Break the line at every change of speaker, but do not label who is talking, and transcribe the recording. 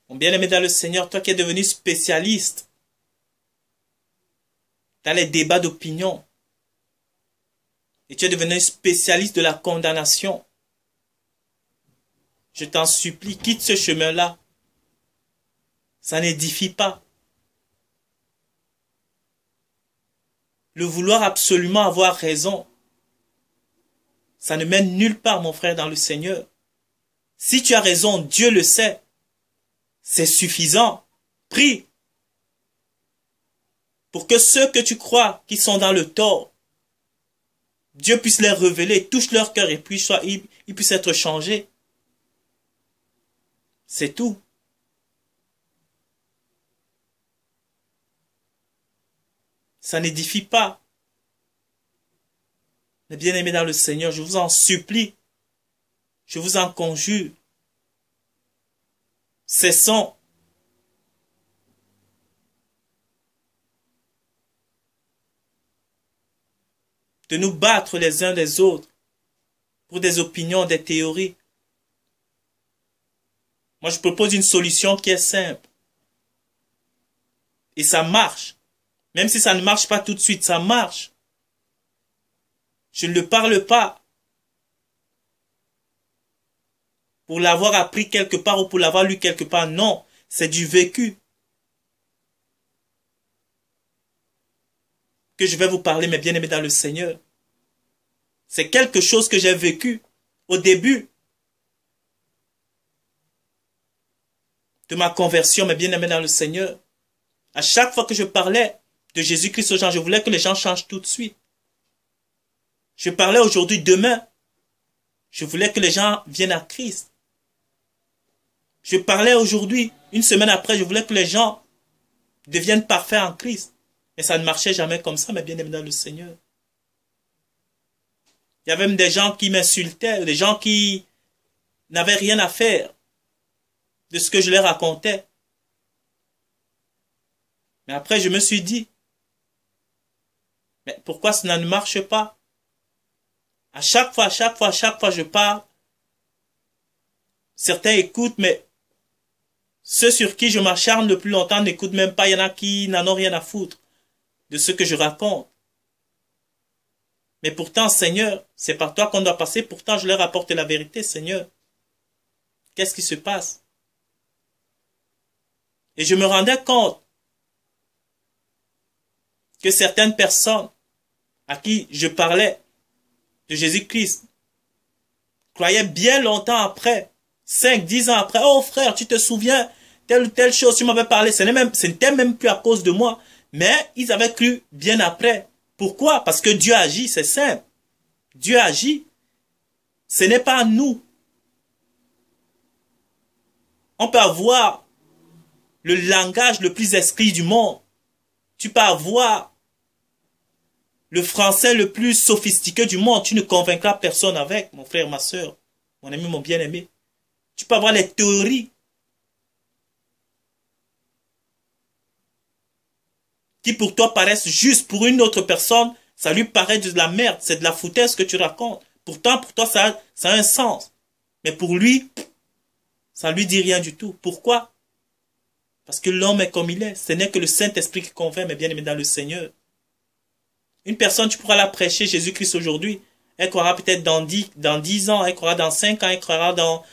Mon bien-aimé dans le Seigneur, toi qui es devenu spécialiste dans les débats d'opinion, et tu es devenu spécialiste de la condamnation, je t'en supplie, quitte ce chemin-là. Ça n'édifie pas. Le vouloir absolument avoir raison, ça ne mène nulle part, mon frère, dans le Seigneur. Si tu as raison, Dieu le sait. C'est suffisant. Prie pour que ceux que tu crois qui sont dans le tort, Dieu puisse les révéler, touche leur cœur et puis ils puissent être changés. C'est tout. Ça n'édifie pas. Mais bien-aimés dans le Seigneur, je vous en supplie, je vous en conjure, cessons de nous battre les uns les autres pour des opinions, des théories. Moi, je propose une solution qui est simple. Et ça marche. Même si ça ne marche pas tout de suite, ça marche. Je ne le parle pas pour l'avoir appris quelque part ou pour l'avoir lu quelque part. Non, c'est du vécu que je vais vous parler, mes bien-aimés dans le Seigneur. C'est quelque chose que j'ai vécu au début de ma conversion, mes bien-aimés dans le Seigneur. À chaque fois que je parlais de Jésus-Christ aux gens, je voulais que les gens changent tout de suite. Je parlais aujourd'hui, demain, je voulais que les gens viennent à Christ. Je parlais aujourd'hui, une semaine après, je voulais que les gens deviennent parfaits en Christ. Mais ça ne marchait jamais comme ça, mes bien-aimés dans le Seigneur. Il y avait même des gens qui m'insultaient, des gens qui n'avaient rien à faire de ce que je leur racontais. Mais après, je me suis dit, mais pourquoi cela ne marche pas? À chaque fois, je parle. Certains écoutent, mais ceux sur qui je m'acharne le plus longtemps n'écoutent même pas. Il y en a qui n'en ont rien à foutre de ce que je raconte. Mais pourtant, Seigneur, c'est par toi qu'on doit passer. Pourtant, je leur apporte la vérité, Seigneur. Qu'est-ce qui se passe? Et je me rendais compte que certaines personnes à qui je parlais de Jésus-Christ croyaient bien longtemps après, 5, 10 ans après, oh frère, tu te souviens, telle ou telle chose, tu m'avais parlé, ce n'était même plus à cause de moi, mais ils avaient cru bien après. Pourquoi? Parce que Dieu agit, c'est simple. Dieu agit. Ce n'est pas nous. On peut avoir le langage le plus esprit du monde. Tu peux avoir le français le plus sophistiqué du monde. Tu ne convaincras personne avec, mon frère, ma soeur, mon ami, mon bien-aimé. Tu peux avoir les théories qui pour toi paraissent justes, pour une autre personne, ça lui paraît de la merde, c'est de la foutaise que tu racontes. Pourtant, pour toi, ça a un sens. Mais pour lui, ça lui dit rien du tout. Pourquoi? Parce que l'homme est comme il est. Ce n'est que le Saint-Esprit qui convainc, mais bien aimé dans le Seigneur. Une personne, tu pourras la prêcher, Jésus-Christ aujourd'hui. Elle croira peut-être dans 10 ans, elle croira dans 5 ans, elle croira dans